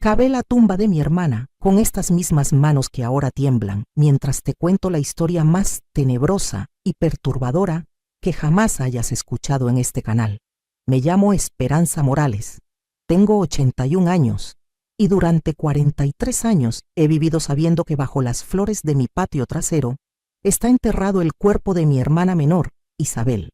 Cavé la tumba de mi hermana con estas mismas manos que ahora tiemblan mientras te cuento la historia más tenebrosa y perturbadora que jamás hayas escuchado en este canal. Me llamo Esperanza Morales, tengo 81 años y durante 43 años he vivido sabiendo que bajo las flores de mi patio trasero está enterrado el cuerpo de mi hermana menor, Isabel.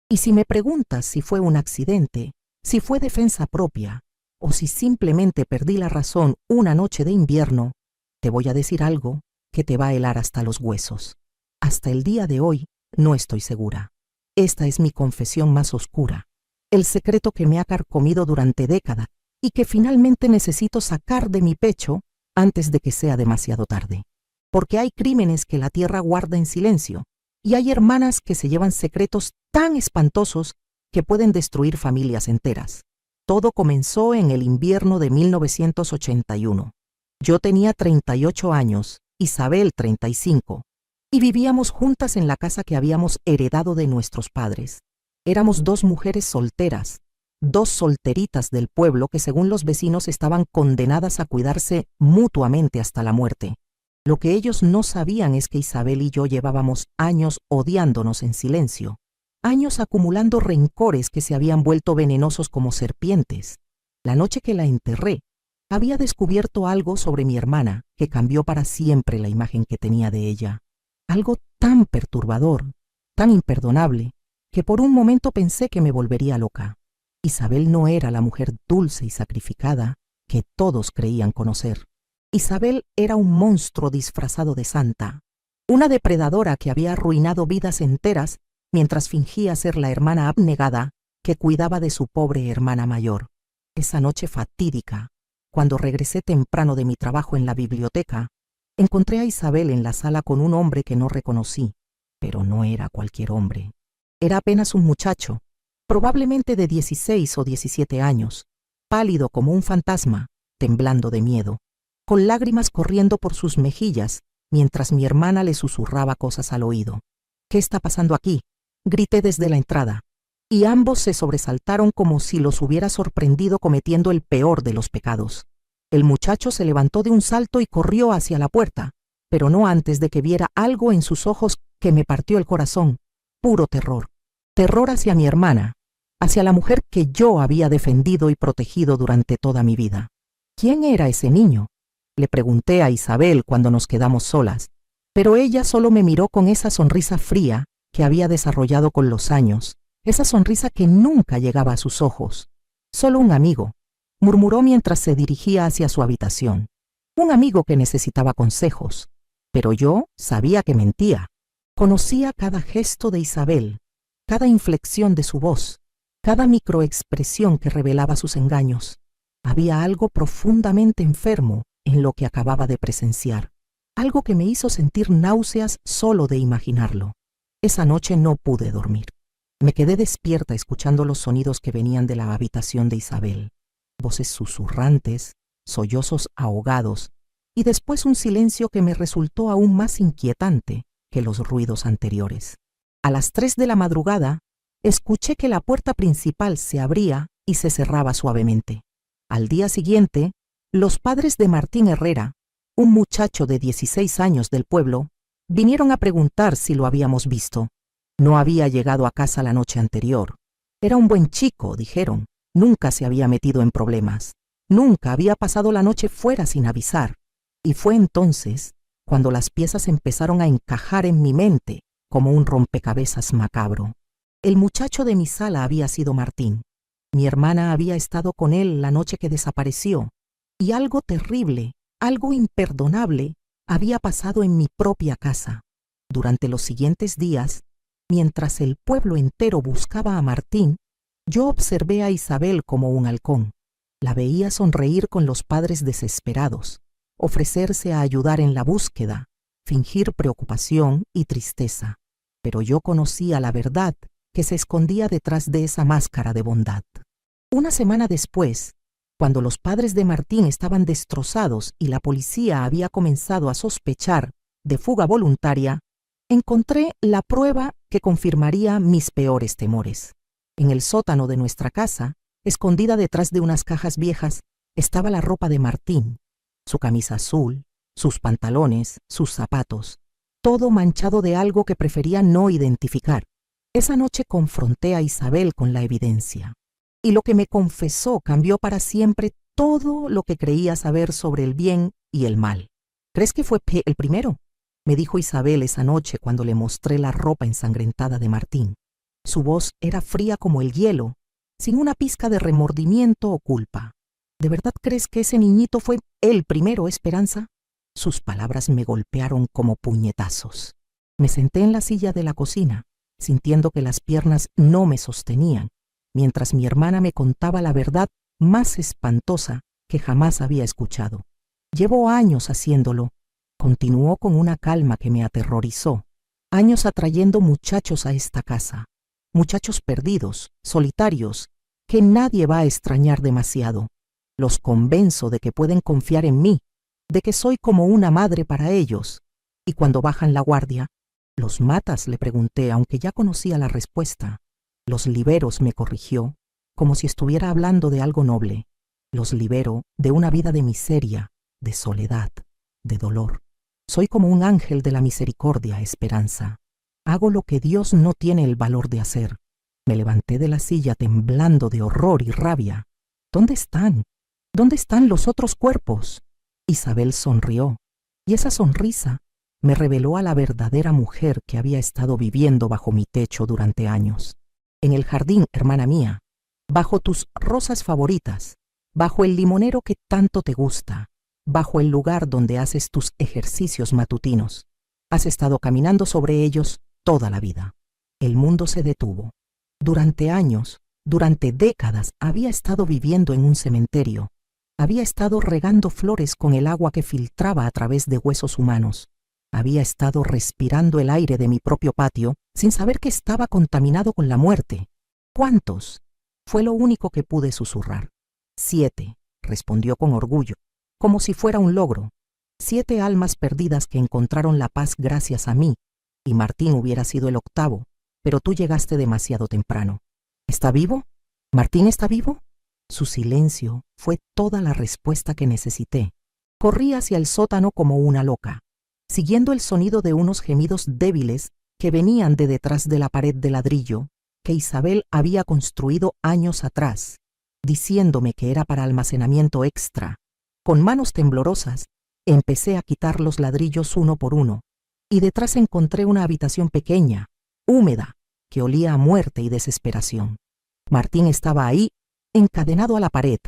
Y si me preguntas si fue un accidente, si fue defensa propia, o si simplemente perdí la razón una noche de invierno, te voy a decir algo que te va a helar hasta los huesos. Hasta el día de hoy no estoy segura. Esta es mi confesión más oscura, el secreto que me ha carcomido durante décadas y que finalmente necesito sacar de mi pecho antes de que sea demasiado tarde. Porque hay crímenes que la tierra guarda en silencio y hay hermanas que se llevan secretos tan espantosos que pueden destruir familias enteras. Todo comenzó en el invierno de 1981. Yo tenía 38 años, Isabel 35, y vivíamos juntas en la casa que habíamos heredado de nuestros padres. Éramos dos mujeres solteras, dos solteritas del pueblo que según los vecinos estaban condenadas a cuidarse mutuamente hasta la muerte. Lo que ellos no sabían es que Isabel y yo llevábamos años odiándonos en silencio. Años acumulando rencores que se habían vuelto venenosos como serpientes. La noche que la enterré, había descubierto algo sobre mi hermana que cambió para siempre la imagen que tenía de ella. Algo tan perturbador, tan imperdonable, que por un momento pensé que me volvería loca. Isabel no era la mujer dulce y sacrificada que todos creían conocer. Isabel era un monstruo disfrazado de santa, una depredadora que había arruinado vidas enteras mientras fingía ser la hermana abnegada que cuidaba de su pobre hermana mayor. Esa noche fatídica, cuando regresé temprano de mi trabajo en la biblioteca, encontré a Isabel en la sala con un hombre que no reconocí, pero no era cualquier hombre. Era apenas un muchacho, probablemente de 16 o 17 años, pálido como un fantasma, temblando de miedo, con lágrimas corriendo por sus mejillas mientras mi hermana le susurraba cosas al oído. «¿Qué está pasando aquí?», grité desde la entrada, y ambos se sobresaltaron como si los hubiera sorprendido cometiendo el peor de los pecados. El muchacho se levantó de un salto y corrió hacia la puerta, pero no antes de que viera algo en sus ojos que me partió el corazón. Puro terror. Terror hacia mi hermana, hacia la mujer que yo había defendido y protegido durante toda mi vida. ¿Quién era ese niño?, le pregunté a Isabel cuando nos quedamos solas, pero ella solo me miró con esa sonrisa fría que había desarrollado con los años, esa sonrisa que nunca llegaba a sus ojos. «Solo un amigo», murmuró mientras se dirigía hacia su habitación. Un amigo que necesitaba consejos. Pero yo sabía que mentía. Conocía cada gesto de Isabel, cada inflexión de su voz, cada microexpresión que revelaba sus engaños. Había algo profundamente enfermo en lo que acababa de presenciar, algo que me hizo sentir náuseas solo de imaginarlo. Esa noche no pude dormir. Me quedé despierta escuchando los sonidos que venían de la habitación de Isabel. Voces susurrantes, sollozos ahogados, y después un silencio que me resultó aún más inquietante que los ruidos anteriores. A las 3 de la madrugada, escuché que la puerta principal se abría y se cerraba suavemente. Al día siguiente, los padres de Martín Herrera, un muchacho de 16 años del pueblo, vinieron a preguntar si lo habíamos visto. No había llegado a casa la noche anterior. Era un buen chico, dijeron. Nunca se había metido en problemas. Nunca había pasado la noche fuera sin avisar. Y fue entonces cuando las piezas empezaron a encajar en mi mente como un rompecabezas macabro. El muchacho de mi sala había sido Martín. Mi hermana había estado con él la noche que desapareció. Y algo terrible, algo imperdonable, había pasado en mi propia casa. Durante los siguientes días, mientras el pueblo entero buscaba a Martín, yo observé a Isabel como un halcón. La veía sonreír con los padres desesperados, ofrecerse a ayudar en la búsqueda, fingir preocupación y tristeza. Pero yo conocía la verdad que se escondía detrás de esa máscara de bondad. Una semana después, cuando los padres de Martín estaban destrozados y la policía había comenzado a sospechar de fuga voluntaria, encontré la prueba que confirmaría mis peores temores. En el sótano de nuestra casa, escondida detrás de unas cajas viejas, estaba la ropa de Martín, su camisa azul, sus pantalones, sus zapatos, todo manchado de algo que prefería no identificar. Esa noche confronté a Isabel con la evidencia, y lo que me confesó cambió para siempre todo lo que creía saber sobre el bien y el mal. ¿Crees que fue el primero?, me dijo Isabel esa noche cuando le mostré la ropa ensangrentada de Martín. Su voz era fría como el hielo, sin una pizca de remordimiento o culpa. ¿De verdad crees que ese niñito fue el primero, Esperanza? Sus palabras me golpearon como puñetazos. Me senté en la silla de la cocina, sintiendo que las piernas no me sostenían, mientras mi hermana me contaba la verdad más espantosa que jamás había escuchado. Llevo años haciéndolo, continuó con una calma que me aterrorizó. Años atrayendo muchachos a esta casa, muchachos perdidos, solitarios, que nadie va a extrañar demasiado. Los convenzo de que pueden confiar en mí, de que soy como una madre para ellos. Y cuando bajan la guardia, ¿los matas?, le pregunté, aunque ya conocía la respuesta. Los liberos, me corrigió, como si estuviera hablando de algo noble. Los libero de una vida de miseria, de soledad, de dolor. Soy como un ángel de la misericordia, Esperanza. Hago lo que Dios no tiene el valor de hacer. Me levanté de la silla temblando de horror y rabia. ¿Dónde están? ¿Dónde están los otros cuerpos? Isabel sonrió, y esa sonrisa me reveló a la verdadera mujer que había estado viviendo bajo mi techo durante años. En el jardín, hermana mía, bajo tus rosas favoritas, bajo el limonero que tanto te gusta, bajo el lugar donde haces tus ejercicios matutinos. Has estado caminando sobre ellos toda la vida. El mundo se detuvo. Durante años, durante décadas, había estado viviendo en un cementerio. Había estado regando flores con el agua que filtraba a través de huesos humanos. Había estado respirando el aire de mi propio patio sin saber que estaba contaminado con la muerte. ¿Cuántos? Fue lo único que pude susurrar. 7, respondió con orgullo, como si fuera un logro. 7 almas perdidas que encontraron la paz gracias a mí, y Martín hubiera sido el 8º, pero tú llegaste demasiado temprano. ¿Está vivo? ¿Martín está vivo? Su silencio fue toda la respuesta que necesité. Corrí hacia el sótano como una loca, siguiendo el sonido de unos gemidos débiles que venían de detrás de la pared de ladrillo que Isabel había construido años atrás, diciéndome que era para almacenamiento extra. Con manos temblorosas, empecé a quitar los ladrillos uno por uno, y detrás encontré una habitación pequeña, húmeda, que olía a muerte y desesperación. Martín estaba ahí, encadenado a la pared,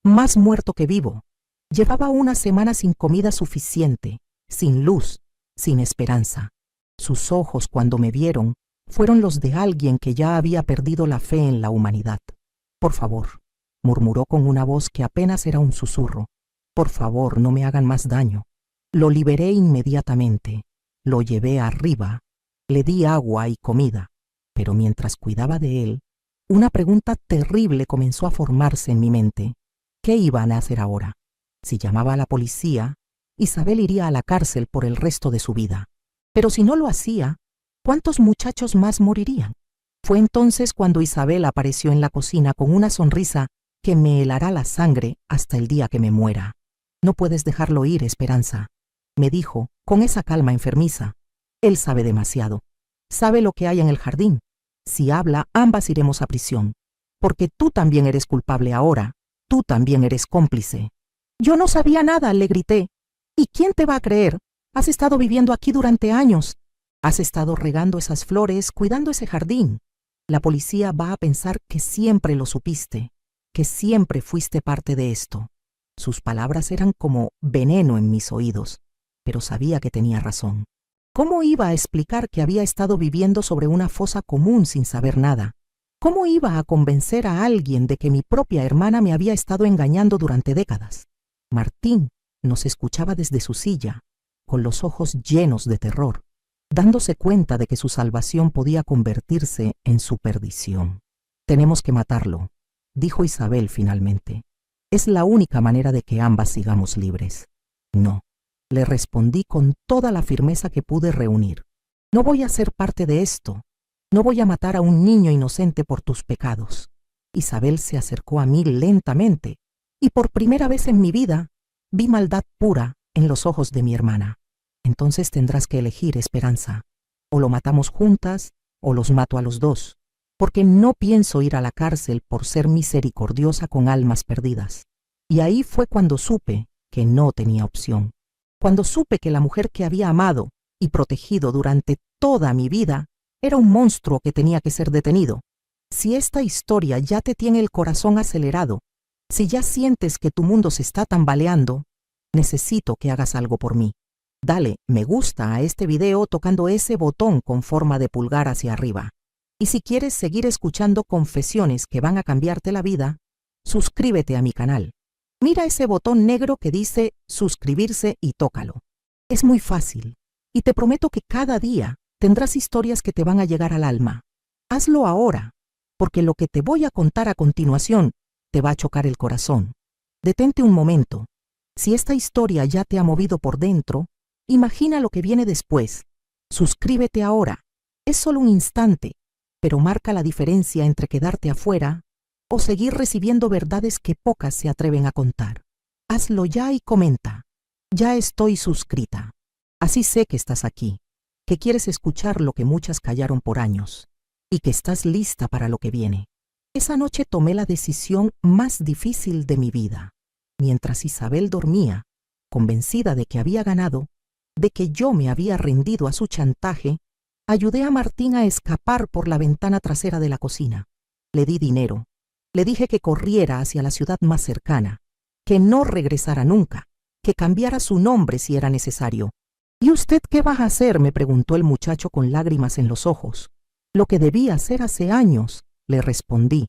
más muerto que vivo. Llevaba una semana sin comida suficiente, sin luz, sin esperanza. Sus ojos, cuando me vieron, fueron los de alguien que ya había perdido la fe en la humanidad. Por favor, murmuró con una voz que apenas era un susurro. Por favor, no me hagan más daño. Lo liberé inmediatamente. Lo llevé arriba. Le di agua y comida. Pero mientras cuidaba de él, una pregunta terrible comenzó a formarse en mi mente. ¿Qué iban a hacer ahora? Si llamaba a la policía, Isabel iría a la cárcel por el resto de su vida. Pero si no lo hacía, ¿cuántos muchachos más morirían? Fue entonces cuando Isabel apareció en la cocina con una sonrisa que me helará la sangre hasta el día que me muera. No puedes dejarlo ir, Esperanza, me dijo con esa calma enfermiza. Él sabe demasiado. Sabe lo que hay en el jardín. Si habla, ambas iremos a prisión. Porque tú también eres culpable ahora. Tú también eres cómplice. Yo no sabía nada, le grité. ¿Y quién te va a creer? Has estado viviendo aquí durante años. Has estado regando esas flores, cuidando ese jardín. La policía va a pensar que siempre lo supiste, que siempre fuiste parte de esto. Sus palabras eran como veneno en mis oídos, pero sabía que tenía razón. ¿Cómo iba a explicar que había estado viviendo sobre una fosa común sin saber nada? ¿Cómo iba a convencer a alguien de que mi propia hermana me había estado engañando durante décadas? Martín nos escuchaba desde su silla, con los ojos llenos de terror, dándose cuenta de que su salvación podía convertirse en su perdición. Tenemos que matarlo, dijo Isabel finalmente. Es la única manera de que ambas sigamos libres. No, le respondí con toda la firmeza que pude reunir. No voy a ser parte de esto. No voy a matar a un niño inocente por tus pecados. Isabel se acercó a mí lentamente, Y por primera vez en mi vida, vi maldad pura en los ojos de mi hermana. Entonces tendrás que elegir, Esperanza. O lo matamos juntas, o los mato a los dos, porque no pienso ir a la cárcel por ser misericordiosa con almas perdidas. Y ahí fue cuando supe que no tenía opción. Cuando supe que la mujer que había amado y protegido durante toda mi vida era un monstruo que tenía que ser detenido. Si esta historia ya te tiene el corazón acelerado, si ya sientes que tu mundo se está tambaleando, necesito que hagas algo por mí. Dale me gusta a este video tocando ese botón con forma de pulgar hacia arriba. Y si quieres seguir escuchando confesiones que van a cambiarte la vida, suscríbete a mi canal. Mira ese botón negro que dice suscribirse y tócalo. Es muy fácil, y te prometo que cada día tendrás historias que te van a llegar al alma. Hazlo ahora, porque lo que te voy a contar a continuación te va a chocar el corazón. Detente un momento. Si esta historia ya te ha movido por dentro, imagina lo que viene después. Suscríbete ahora. Es solo un instante, pero marca la diferencia entre quedarte afuera o seguir recibiendo verdades que pocas se atreven a contar. Hazlo ya y comenta. Ya estoy suscrita. Así sé que estás aquí, que quieres escuchar lo que muchas callaron por años, y que estás lista para lo que viene. Esa noche tomé la decisión más difícil de mi vida. Mientras Isabel dormía, convencida de que había ganado, de que yo me había rendido a su chantaje, ayudé a Martín a escapar por la ventana trasera de la cocina. Le di dinero. Le dije que corriera hacia la ciudad más cercana, que no regresara nunca, que cambiara su nombre si era necesario. ¿Y usted qué va a hacer?, me preguntó el muchacho con lágrimas en los ojos. Lo que debía hacer hace años, le respondí,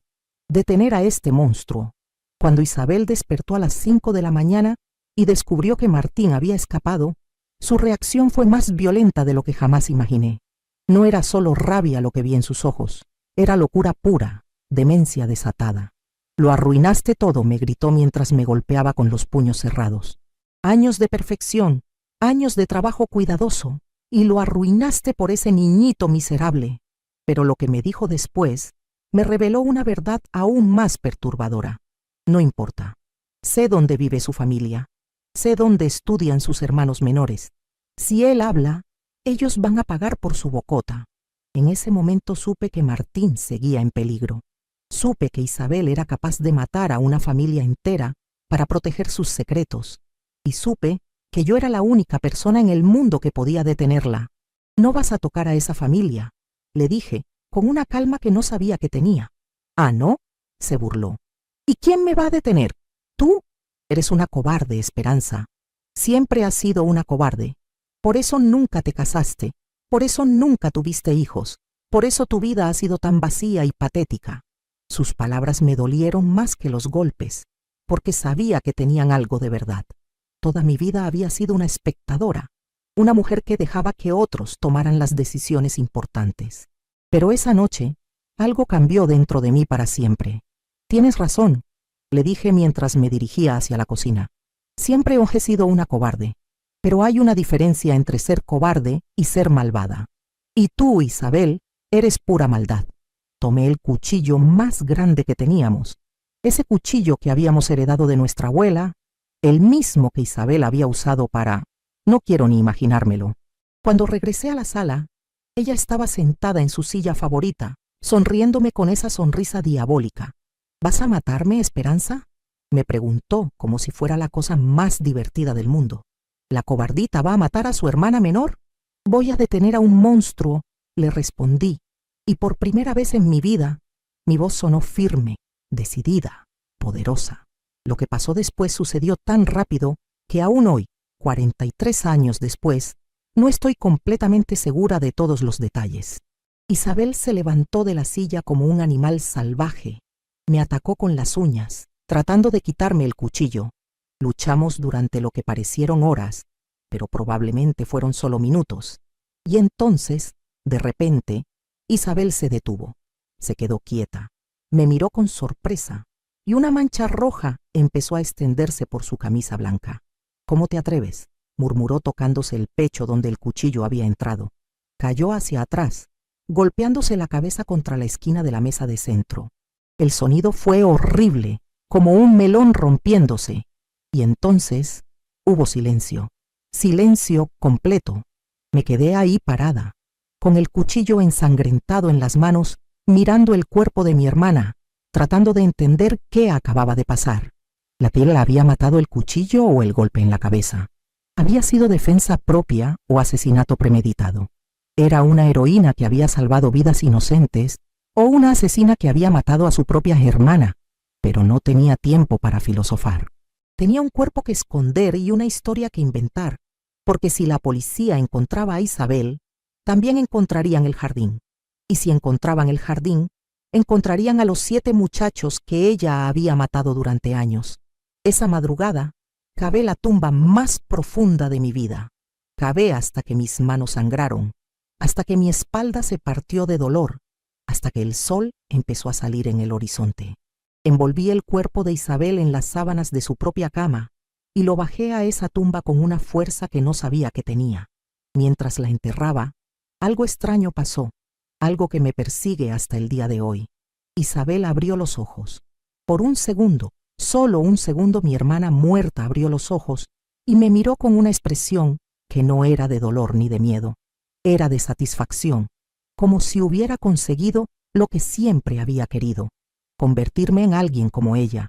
detener a este monstruo. Cuando Isabel despertó a las 5 de la mañana y descubrió que Martín había escapado, su reacción fue más violenta de lo que jamás imaginé. No era solo rabia lo que vi en sus ojos, era locura pura, demencia desatada. Lo arruinaste todo, me gritó mientras me golpeaba con los puños cerrados. Años de perfección, años de trabajo cuidadoso, y lo arruinaste por ese niñito miserable. Pero lo que me dijo después me reveló una verdad aún más perturbadora. No importa. Sé dónde vive su familia. Sé dónde estudian sus hermanos menores. Si él habla, ellos van a pagar por su bocota. En ese momento supe que Martín seguía en peligro. Supe que Isabel era capaz de matar a una familia entera para proteger sus secretos. Y supe que yo era la única persona en el mundo que podía detenerla. No vas a tocar a esa familia, le dije, con una calma que no sabía que tenía. ¿Ah, no?, se burló. ¿Y quién me va a detener? ¿Tú? Eres una cobarde, Esperanza. Siempre has sido una cobarde. Por eso nunca te casaste. Por eso nunca tuviste hijos. Por eso tu vida ha sido tan vacía y patética. Sus palabras me dolieron más que los golpes, porque sabía que tenían algo de verdad. Toda mi vida había sido una espectadora, una mujer que dejaba que otros tomaran las decisiones importantes. Pero esa noche, algo cambió dentro de mí para siempre. Tienes razón, le dije mientras me dirigía hacia la cocina. Siempre he sido una cobarde, pero hay una diferencia entre ser cobarde y ser malvada. Y tú, Isabel, eres pura maldad. Tomé el cuchillo más grande que teníamos, ese cuchillo que habíamos heredado de nuestra abuela, el mismo que Isabel había usado para... No quiero ni imaginármelo. Cuando regresé a la sala, ella estaba sentada en su silla favorita, sonriéndome con esa sonrisa diabólica. ¿Vas a matarme, Esperanza?, me preguntó como si fuera la cosa más divertida del mundo. ¿La cobardita va a matar a su hermana menor? Voy a detener a un monstruo, le respondí, y por primera vez en mi vida, mi voz sonó firme, decidida, poderosa. Lo que pasó después sucedió tan rápido que aún hoy, 43 años después, no estoy completamente segura de todos los detalles. Isabel se levantó de la silla como un animal salvaje. Me atacó con las uñas, tratando de quitarme el cuchillo. Luchamos durante lo que parecieron horas, pero probablemente fueron solo minutos. Y entonces, de repente, Isabel se detuvo. Se quedó quieta. Me miró con sorpresa, y una mancha roja empezó a extenderse por su camisa blanca. ¿Cómo te atreves?, murmuró tocándose el pecho donde el cuchillo había entrado. Cayó hacia atrás, golpeándose la cabeza contra la esquina de la mesa de centro. El sonido fue horrible, como un melón rompiéndose, y entonces hubo silencio, silencio completo. Me quedé ahí parada, con el cuchillo ensangrentado en las manos, mirando el cuerpo de mi hermana, tratando de entender qué acababa de pasar. ¿La tía la había matado el cuchillo o el golpe en la cabeza? ¿Había sido defensa propia o asesinato premeditado? ¿Era una heroína que había salvado vidas inocentes o una asesina que había matado a su propia hermana? Pero no tenía tiempo para filosofar. Tenía un cuerpo que esconder y una historia que inventar, porque si la policía encontraba a Isabel, también encontrarían el jardín. Y si encontraban el jardín, encontrarían a los 7 muchachos que ella había matado durante años. Esa madrugada, cavé la tumba más profunda de mi vida. Cavé hasta que mis manos sangraron, hasta que mi espalda se partió de dolor, hasta que el sol empezó a salir en el horizonte. Envolví el cuerpo de Isabel en las sábanas de su propia cama y lo bajé a esa tumba con una fuerza que no sabía que tenía. Mientras la enterraba, algo extraño pasó, algo que me persigue hasta el día de hoy. Isabel abrió los ojos. Por un segundo, solo un segundo, mi hermana muerta abrió los ojos y me miró con una expresión que no era de dolor ni de miedo. Era de satisfacción, como si hubiera conseguido lo que siempre había querido, convertirme en alguien como ella.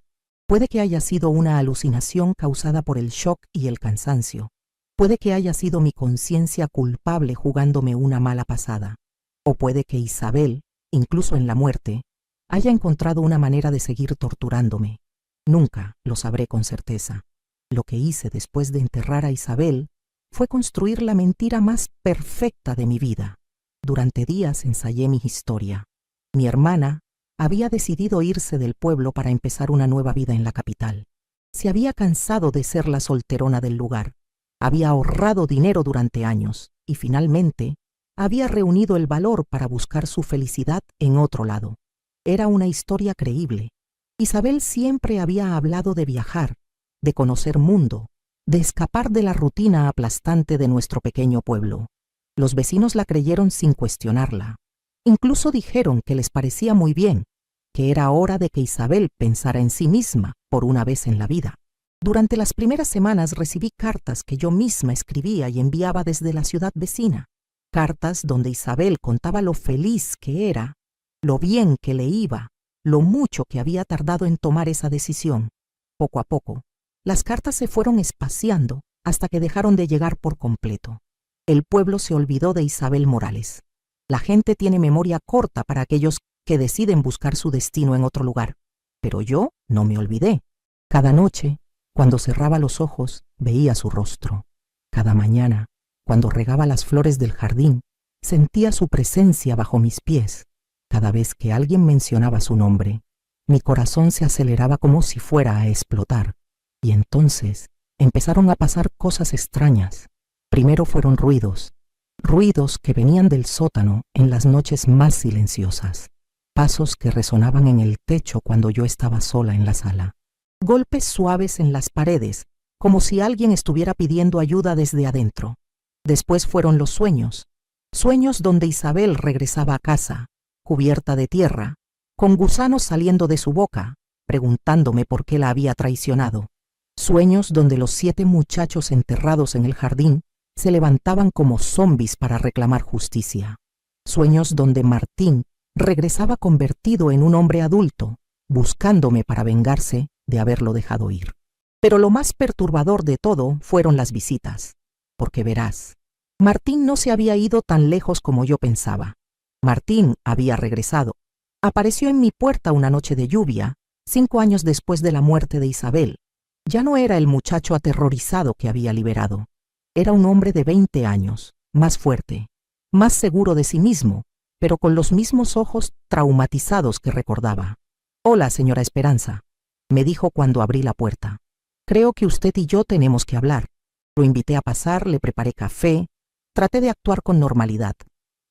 Puede que haya sido una alucinación causada por el shock y el cansancio. Puede que haya sido mi conciencia culpable jugándome una mala pasada. O puede que Isabel, incluso en la muerte, haya encontrado una manera de seguir torturándome. Nunca lo sabré con certeza. Lo que hice después de enterrar a Isabel fue construir la mentira más perfecta de mi vida. Durante días ensayé mi historia. Mi hermana había decidido irse del pueblo para empezar una nueva vida en la capital. Se había cansado de ser la solterona del lugar. Había ahorrado dinero durante años y finalmente había reunido el valor para buscar su felicidad en otro lado. Era una historia creíble. Isabel siempre había hablado de viajar, de conocer mundo, de escapar de la rutina aplastante de nuestro pequeño pueblo. Los vecinos la creyeron sin cuestionarla. Incluso dijeron que les parecía muy bien, que era hora de que Isabel pensara en sí misma por una vez en la vida. Durante las primeras semanas recibí cartas que yo misma escribía y enviaba desde la ciudad vecina. Cartas donde Isabel contaba lo feliz que era, lo bien que le iba, lo mucho que había tardado en tomar esa decisión. Poco a poco, las cartas se fueron espaciando hasta que dejaron de llegar por completo. El pueblo se olvidó de Isabel Morales. La gente tiene memoria corta para aquellos que deciden buscar su destino en otro lugar. Pero yo no me olvidé. Cada noche, cuando cerraba los ojos, veía su rostro. Cada mañana, cuando regaba las flores del jardín, sentía su presencia bajo mis pies. Cada vez que alguien mencionaba su nombre, mi corazón se aceleraba como si fuera a explotar. Y entonces empezaron a pasar cosas extrañas. Primero fueron ruidos que venían del sótano en las noches más silenciosas. Pasos que resonaban en el techo cuando yo estaba sola en la sala. Golpes suaves en las paredes, como si alguien estuviera pidiendo ayuda desde adentro. Después fueron los sueños. Sueños donde Isabel regresaba a casa, cubierta de tierra, con gusanos saliendo de su boca, preguntándome por qué la había traicionado. Sueños donde los 7 muchachos enterrados en el jardín se levantaban como zombis para reclamar justicia. Sueños donde Martín regresaba convertido en un hombre adulto, buscándome para vengarse de haberlo dejado ir. Pero lo más perturbador de todo fueron las visitas, porque verás, Martín no se había ido tan lejos como yo pensaba. Martín había regresado. Apareció en mi puerta una noche de lluvia, 5 años después de la muerte de Isabel. Ya no era el muchacho aterrorizado que había liberado. Era un hombre de 20 años, más fuerte, más seguro de sí mismo, pero con los mismos ojos traumatizados que recordaba. «Hola, señora Esperanza», me dijo cuando abrí la puerta. «Creo que usted y yo tenemos que hablar». Lo invité a pasar, le preparé café, traté de actuar con normalidad,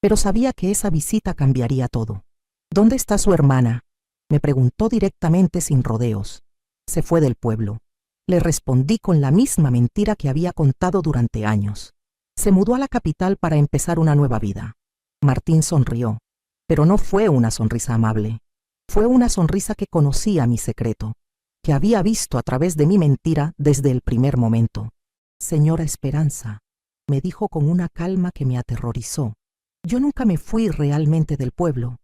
pero sabía que esa visita cambiaría todo. «¿Dónde está su hermana?», me preguntó directamente sin rodeos. «Se fue del pueblo». Le respondí con la misma mentira que había contado durante años. Se mudó a la capital para empezar una nueva vida. Martín sonrió, pero no fue una sonrisa amable. Fue una sonrisa que conocía mi secreto. que había visto a través de mi mentira desde el primer momento. Señora Esperanza, me dijo con una calma que me aterrorizó. Yo nunca me fui realmente del pueblo.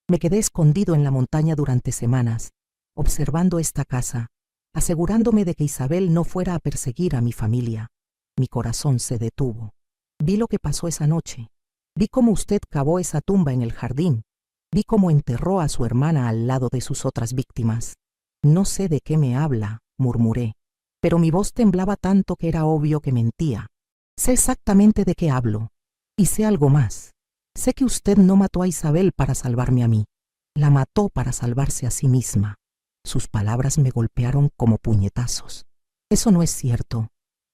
Me quedé escondido en la montaña durante semanas, observando esta casa, asegurándome de que Isabel no fuera a perseguir a mi familia. Mi corazón se detuvo. Vi lo que pasó esa noche. Vi cómo usted cavó esa tumba en el jardín. Vi cómo enterró a su hermana al lado de sus otras víctimas. No sé de qué me habla, murmuré, pero mi voz temblaba tanto que era obvio que mentía. Sé exactamente de qué hablo. Y sé algo más. Sé que usted no mató a Isabel para salvarme a mí. La mató para salvarse a sí misma. Sus palabras me golpearon como puñetazos. Eso no es cierto.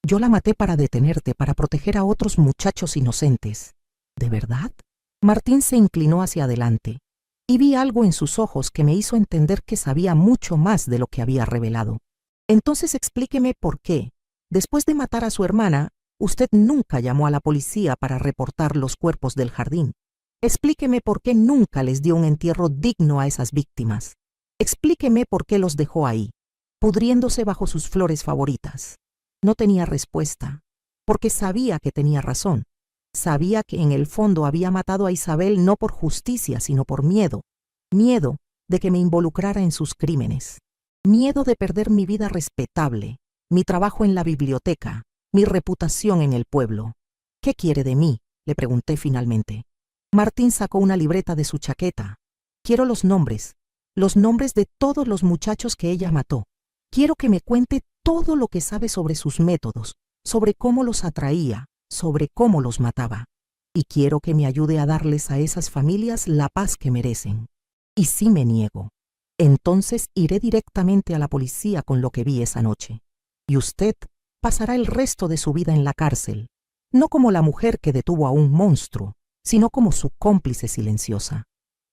Yo la maté para detenerte, para proteger a otros muchachos inocentes. ¿De verdad? Martín se inclinó hacia adelante, y vi algo en sus ojos que me hizo entender que sabía mucho más de lo que había revelado. Entonces explíqueme por qué, después de matar a su hermana, usted nunca llamó a la policía para reportar los cuerpos del jardín. Explíqueme por qué nunca les dio un entierro digno a esas víctimas. Explíqueme por qué los dejó ahí, pudriéndose bajo sus flores favoritas. No tenía respuesta, porque sabía que tenía razón. Sabía que en el fondo había matado a Isabel no por justicia, sino por miedo. Miedo de que me involucrara en sus crímenes. Miedo de perder mi vida respetable, mi trabajo en la biblioteca, mi reputación en el pueblo. ¿Qué quiere de mí?, le pregunté finalmente. Martín sacó una libreta de su chaqueta. Quiero los nombres de todos los muchachos que ella mató. Quiero que me cuente todo lo que sabe sobre sus métodos, sobre cómo los atraía, sobre cómo los mataba. Y quiero que me ayude a darles a esas familias la paz que merecen. Y si me niego, entonces iré directamente a la policía con lo que vi esa noche. Y usted pasará el resto de su vida en la cárcel, no como la mujer que detuvo a un monstruo, sino como su cómplice silenciosa.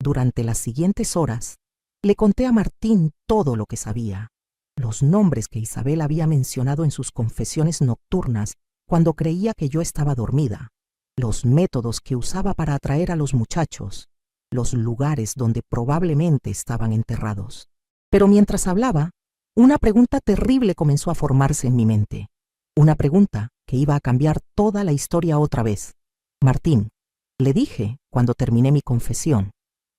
Durante las siguientes horas, le conté a Martín todo lo que sabía. Los nombres que Isabel había mencionado en sus confesiones nocturnas cuando creía que yo estaba dormida, los métodos que usaba para atraer a los muchachos, los lugares donde probablemente estaban enterrados. Pero mientras hablaba, una pregunta terrible comenzó a formarse en mi mente. Una pregunta que iba a cambiar toda la historia otra vez. Martín, le dije cuando terminé mi confesión,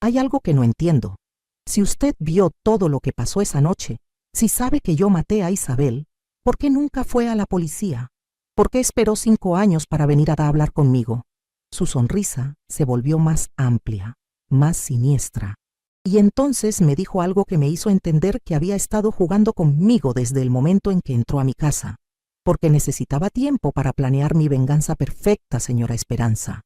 hay algo que no entiendo. Si usted vio todo lo que pasó esa noche, si sabe que yo maté a Isabel, ¿por qué nunca fue a la policía? ¿Por qué esperó 5 años para venir a hablar conmigo? Su sonrisa se volvió más amplia, más siniestra. Y entonces me dijo algo que me hizo entender que había estado jugando conmigo desde el momento en que entró a mi casa, porque necesitaba tiempo para planear mi venganza perfecta, señora Esperanza,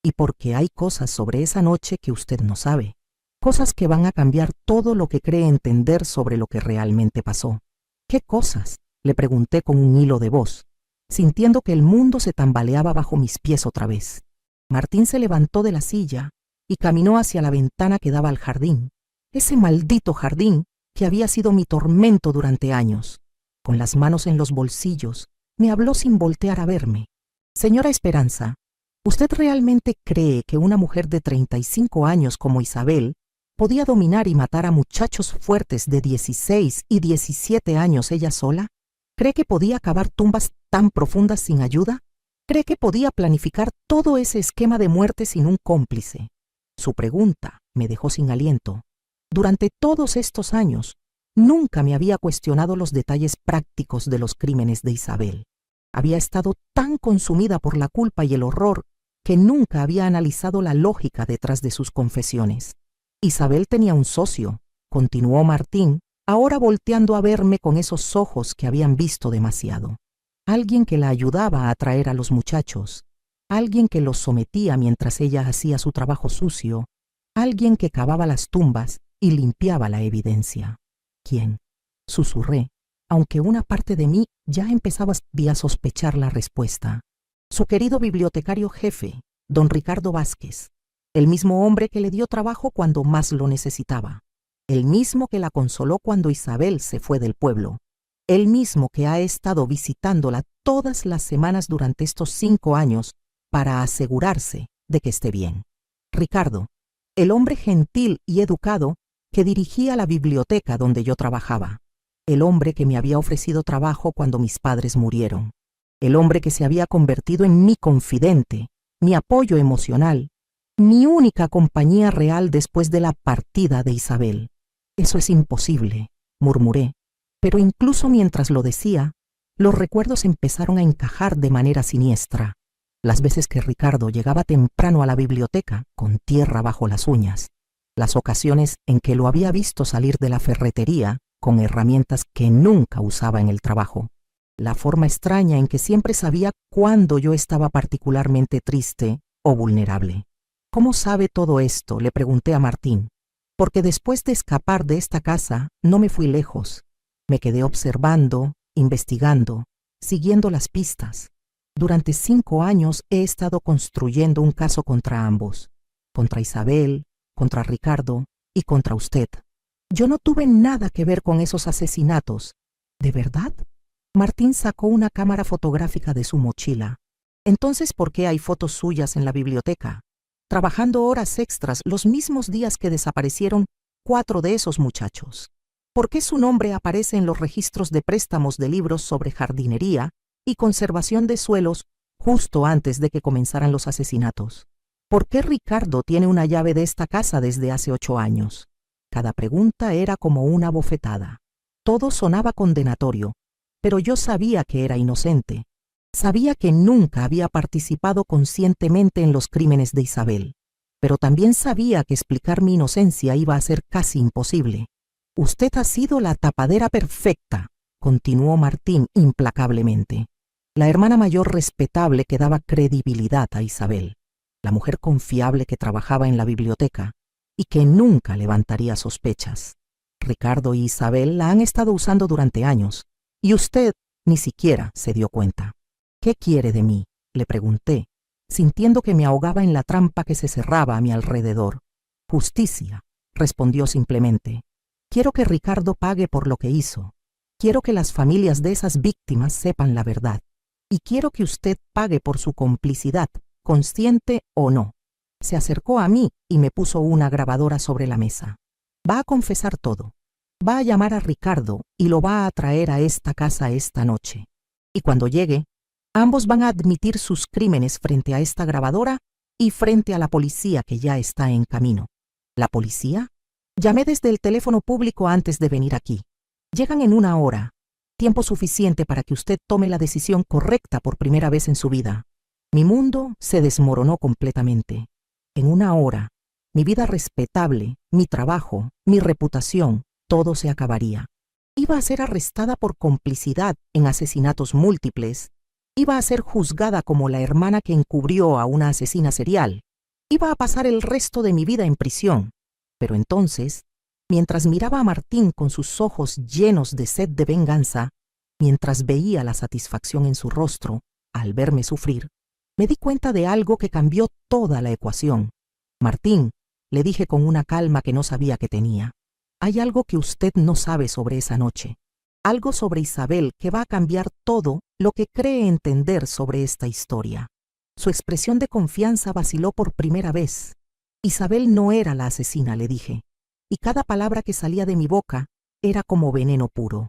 y porque hay cosas sobre esa noche que usted no sabe, cosas que van a cambiar todo lo que cree entender sobre lo que realmente pasó. ¿Qué cosas?, le pregunté con un hilo de voz, sintiendo que el mundo se tambaleaba bajo mis pies otra vez. Martín se levantó de la silla y caminó hacia la ventana que daba al jardín, ese maldito jardín que había sido mi tormento durante años. Con las manos en los bolsillos, me habló sin voltear a verme. Señora Esperanza, ¿usted realmente cree que una mujer de 35 años como Isabel podía dominar y matar a muchachos fuertes de 16 y 17 años ella sola? ¿Cree que podía cavar tumbas tan profundas sin ayuda? ¿Cree que podía planificar todo ese esquema de muerte sin un cómplice? Su pregunta me dejó sin aliento. Durante todos estos años, nunca me había cuestionado los detalles prácticos de los crímenes de Isabel. Había estado tan consumida por la culpa y el horror que nunca había analizado la lógica detrás de sus confesiones. Isabel tenía un socio, continuó Martín, ahora volteando a verme con esos ojos que habían visto demasiado. Alguien que la ayudaba a atraer a los muchachos, alguien que los sometía mientras ella hacía su trabajo sucio, alguien que cavaba las tumbas y limpiaba la evidencia. ¿Quién?, susurré, aunque una parte de mí ya empezaba a sospechar la respuesta. Su querido bibliotecario jefe, don Ricardo Vázquez, el mismo hombre que le dio trabajo cuando más lo necesitaba, el mismo que la consoló cuando Isabel se fue del pueblo, el mismo que ha estado visitándola todas las semanas durante estos 5 años para asegurarse de que esté bien. Ricardo, el hombre gentil y educado que dirigía la biblioteca donde yo trabajaba, el hombre que me había ofrecido trabajo cuando mis padres murieron, el hombre que se había convertido en mi confidente, mi apoyo emocional, mi única compañía real después de la partida de Isabel. Eso es imposible, murmuré, pero incluso mientras lo decía, los recuerdos empezaron a encajar de manera siniestra. Las veces que Ricardo llegaba temprano a la biblioteca con tierra bajo las uñas, las ocasiones en que lo había visto salir de la ferretería con herramientas que nunca usaba en el trabajo, la forma extraña en que siempre sabía cuándo yo estaba particularmente triste o vulnerable. ¿Cómo sabe todo esto?, le pregunté a Martín, porque después de escapar de esta casa no me fui lejos. Me quedé observando, investigando, siguiendo las pistas. Durante 5 años he estado construyendo un caso contra ambos, contra Isabel, contra Ricardo y contra usted. Yo no tuve nada que ver con esos asesinatos. ¿De verdad? Martín sacó una cámara fotográfica de su mochila. Entonces, ¿por qué hay fotos suyas en la biblioteca? Trabajando horas extras los mismos días que desaparecieron 4 de esos muchachos. ¿Por qué su nombre aparece en los registros de préstamos de libros sobre jardinería y conservación de suelos justo antes de que comenzaran los asesinatos? ¿Por qué Ricardo tiene una llave de esta casa desde hace 8 años? Cada pregunta era como una bofetada. Todo sonaba condenatorio, pero yo sabía que era inocente. Sabía que nunca había participado conscientemente en los crímenes de Isabel, pero también sabía que explicar mi inocencia iba a ser casi imposible. Usted ha sido la tapadera perfecta, continuó Martín implacablemente. La hermana mayor respetable que daba credibilidad a Isabel, la mujer confiable que trabajaba en la biblioteca y que nunca levantaría sospechas. Ricardo y Isabel la han estado usando durante años, y usted ni siquiera se dio cuenta. ¿Qué quiere de mí?, le pregunté, sintiendo que me ahogaba en la trampa que se cerraba a mi alrededor. Justicia, respondió simplemente. Quiero que Ricardo pague por lo que hizo. Quiero que las familias de esas víctimas sepan la verdad. Y quiero que usted pague por su complicidad, consciente o no. Se acercó a mí y me puso una grabadora sobre la mesa. Va a confesar todo. Va a llamar a Ricardo y lo va a traer a esta casa esta noche. Y cuando llegue, ambos van a admitir sus crímenes frente a esta grabadora y frente a la policía que ya está en camino. ¿La policía? Llamé desde el teléfono público antes de venir aquí. Llegan en 1 hora, tiempo suficiente para que usted tome la decisión correcta por primera vez en su vida. Mi mundo se desmoronó completamente. En 1 hora, mi vida respetable, mi trabajo, mi reputación, todo se acabaría. Iba a ser arrestada por complicidad en asesinatos múltiples. Iba a ser juzgada como la hermana que encubrió a una asesina serial. Iba a pasar el resto de mi vida en prisión. Pero entonces, mientras miraba a Martín con sus ojos llenos de sed de venganza, mientras veía la satisfacción en su rostro al verme sufrir, me di cuenta de algo que cambió toda la ecuación. Martín, le dije con una calma que no sabía que tenía, hay algo que usted no sabe sobre esa noche. Algo sobre Isabel que va a cambiar todo lo que cree entender sobre esta historia. Su expresión de confianza vaciló por primera vez. Isabel no era la asesina, le dije, y cada palabra que salía de mi boca era como veneno puro.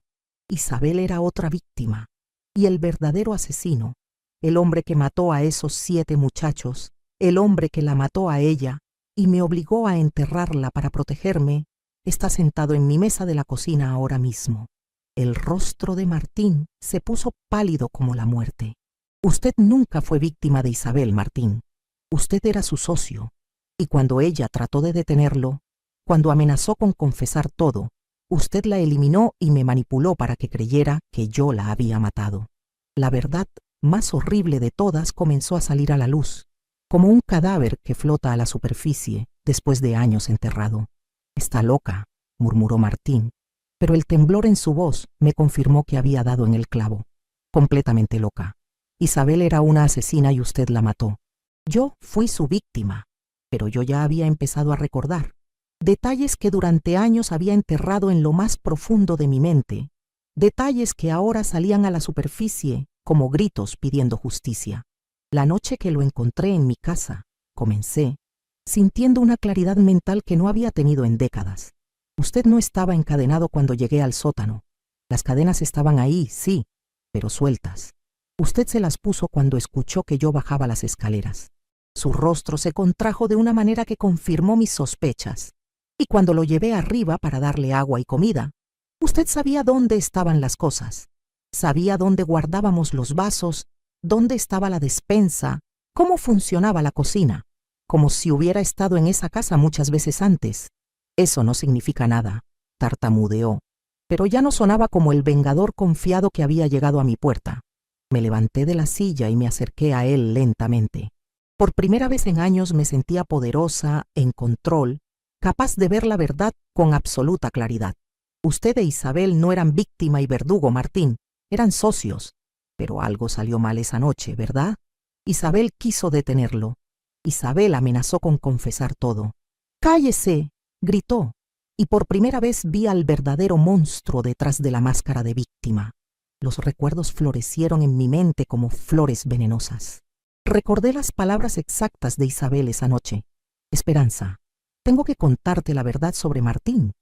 Isabel era otra víctima, y el verdadero asesino, el hombre que mató a esos 7 muchachos, el hombre que la mató a ella y me obligó a enterrarla para protegerme, está sentado en mi mesa de la cocina ahora mismo. El rostro de Martín se puso pálido como la muerte. Usted nunca fue víctima de Isabel, Martín. Usted era su socio. Y cuando ella trató de detenerlo, cuando amenazó con confesar todo, usted la eliminó y me manipuló para que creyera que yo la había matado. La verdad más horrible de todas comenzó a salir a la luz, como un cadáver que flota a la superficie después de años enterrado. Está loca, murmuró Martín, pero el temblor en su voz me confirmó que había dado en el clavo. Completamente loca. Isabel era una asesina y usted la mató. Yo fui su víctima, pero yo ya había empezado a recordar detalles que durante años había enterrado en lo más profundo de mi mente, detalles que ahora salían a la superficie como gritos pidiendo justicia. La noche que lo encontré en mi casa, comencé, sintiendo una claridad mental que no había tenido en décadas. Usted no estaba encadenado cuando llegué al sótano. Las cadenas estaban ahí, sí, pero sueltas. Usted se las puso cuando escuchó que yo bajaba las escaleras. Su rostro se contrajo de una manera que confirmó mis sospechas. Y cuando lo llevé arriba para darle agua y comida, usted sabía dónde estaban las cosas. Sabía dónde guardábamos los vasos, dónde estaba la despensa, cómo funcionaba la cocina, como si hubiera estado en esa casa muchas veces antes. Eso no significa nada, tartamudeó, pero ya no sonaba como el vengador confiado que había llegado a mi puerta. Me levanté de la silla y me acerqué a él lentamente. Por primera vez en años me sentía poderosa, en control, capaz de ver la verdad con absoluta claridad. Usted e Isabel no eran víctima y verdugo, Martín, eran socios. Pero algo salió mal esa noche, ¿verdad? Isabel quiso detenerlo. Isabel amenazó con confesar todo. ¡Cállese!, gritó, y por primera vez vi al verdadero monstruo detrás de la máscara de víctima. Los recuerdos florecieron en mi mente como flores venenosas. Recordé las palabras exactas de Isabel esa noche. Esperanza, tengo que contarte la verdad sobre Martín.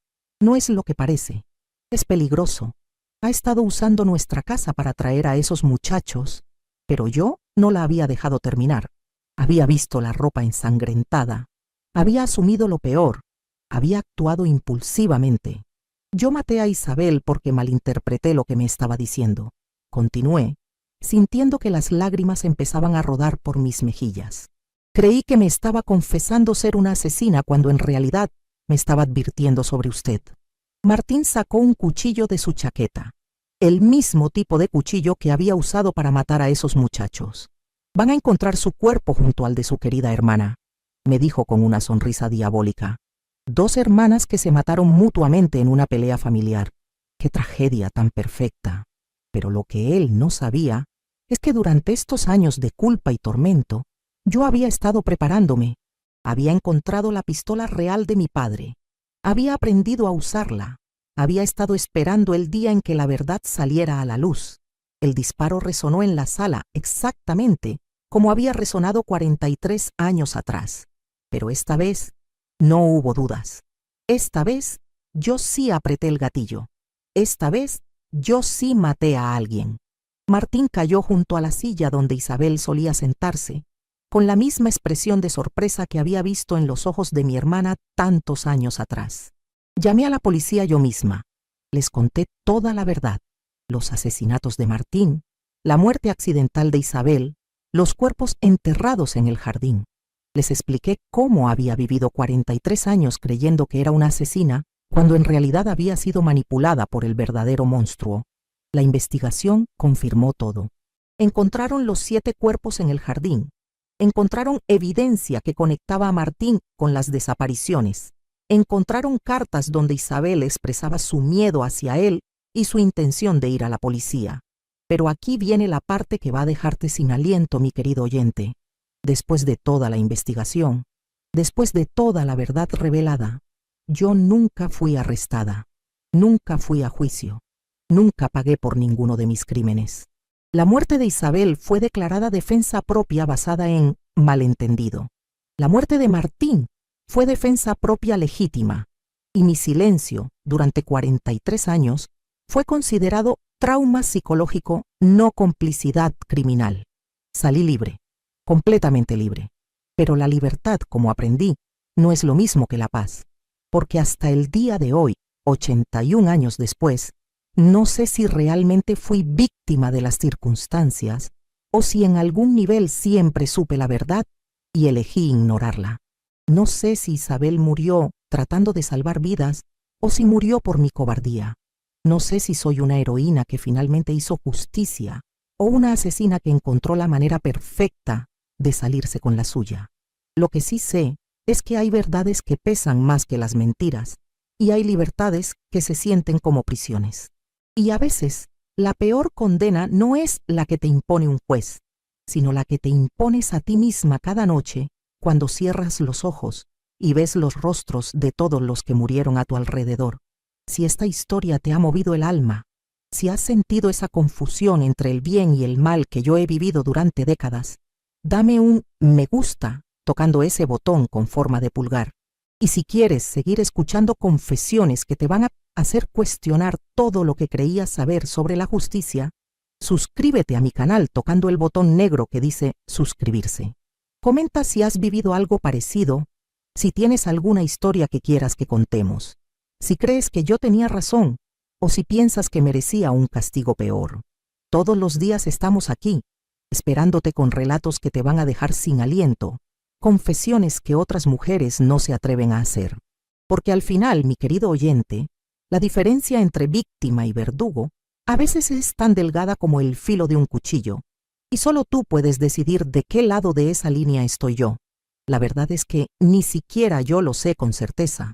No es lo que parece. Es peligroso. Ha estado usando nuestra casa para traer a esos muchachos, pero yo no la había dejado terminar. Había visto la ropa ensangrentada. Había asumido lo peor. Había actuado impulsivamente. Yo maté a Isabel porque malinterpreté lo que me estaba diciendo. Continué, sintiendo que las lágrimas empezaban a rodar por mis mejillas. Creí que me estaba confesando ser una asesina cuando en realidad me estaba advirtiendo sobre usted. Martín sacó un cuchillo de su chaqueta, el mismo tipo de cuchillo que había usado para matar a esos muchachos. Van a encontrar su cuerpo junto al de su querida hermana, me dijo con una sonrisa diabólica. 2 hermanas que se mataron mutuamente en una pelea familiar. ¡Qué tragedia tan perfecta! Pero lo que él no sabía es que durante estos años de culpa y tormento, yo había estado preparándome. Había encontrado la pistola real de mi padre. Había aprendido a usarla. Había estado esperando el día en que la verdad saliera a la luz. El disparo resonó en la sala exactamente como había resonado 43 años atrás. Pero esta vez no hubo dudas. Esta vez yo sí apreté el gatillo. Esta vez yo sí maté a alguien. Martín cayó junto a la silla donde Isabel solía sentarse, con la misma expresión de sorpresa que había visto en los ojos de mi hermana tantos años atrás. Llamé a la policía yo misma. Les conté toda la verdad: los asesinatos de Martín, la muerte accidental de Isabel, los cuerpos enterrados en el jardín. Les expliqué cómo había vivido 43 años creyendo que era una asesina, cuando en realidad había sido manipulada por el verdadero monstruo. La investigación confirmó todo. Encontraron los 7 cuerpos en el jardín. Encontraron evidencia que conectaba a Martín con las desapariciones. Encontraron cartas donde Isabel expresaba su miedo hacia él y su intención de ir a la policía. Pero aquí viene la parte que va a dejarte sin aliento, mi querido oyente. Después de toda la investigación, después de toda la verdad revelada, yo nunca fui arrestada, nunca fui a juicio, nunca pagué por ninguno de mis crímenes. La muerte de Isabel fue declarada defensa propia basada en malentendido. La muerte de Martín fue defensa propia legítima, y mi silencio durante 43 años fue considerado trauma psicológico, no complicidad criminal. Salí libre. Completamente libre. Pero la libertad, como aprendí, no es lo mismo que la paz, porque hasta el día de hoy, 81 años después, no sé si realmente fui víctima de las circunstancias o si en algún nivel siempre supe la verdad y elegí ignorarla. No sé si Isabel murió tratando de salvar vidas o si murió por mi cobardía. No sé si soy una heroína que finalmente hizo justicia o una asesina que encontró la manera perfecta de salirse con la suya. Lo que sí sé es que hay verdades que pesan más que las mentiras y hay libertades que se sienten como prisiones. Y a veces, la peor condena no es la que te impone un juez, sino la que te impones a ti misma cada noche cuando cierras los ojos y ves los rostros de todos los que murieron a tu alrededor. Si esta historia te ha movido el alma, si has sentido esa confusión entre el bien y el mal que yo he vivido durante décadas, dame un me gusta tocando ese botón con forma de pulgar. Y si quieres seguir escuchando confesiones que te van a hacer cuestionar todo lo que creías saber sobre la justicia, suscríbete a mi canal tocando el botón negro que dice suscribirse. Comenta si has vivido algo parecido, si tienes alguna historia que quieras que contemos, si crees que yo tenía razón o si piensas que merecía un castigo peor. Todos los días estamos aquí, esperándote con relatos que te van a dejar sin aliento, confesiones que otras mujeres no se atreven a hacer. Porque al final, mi querido oyente, la diferencia entre víctima y verdugo a veces es tan delgada como el filo de un cuchillo, y solo tú puedes decidir de qué lado de esa línea estoy yo. La verdad es que ni siquiera yo lo sé con certeza.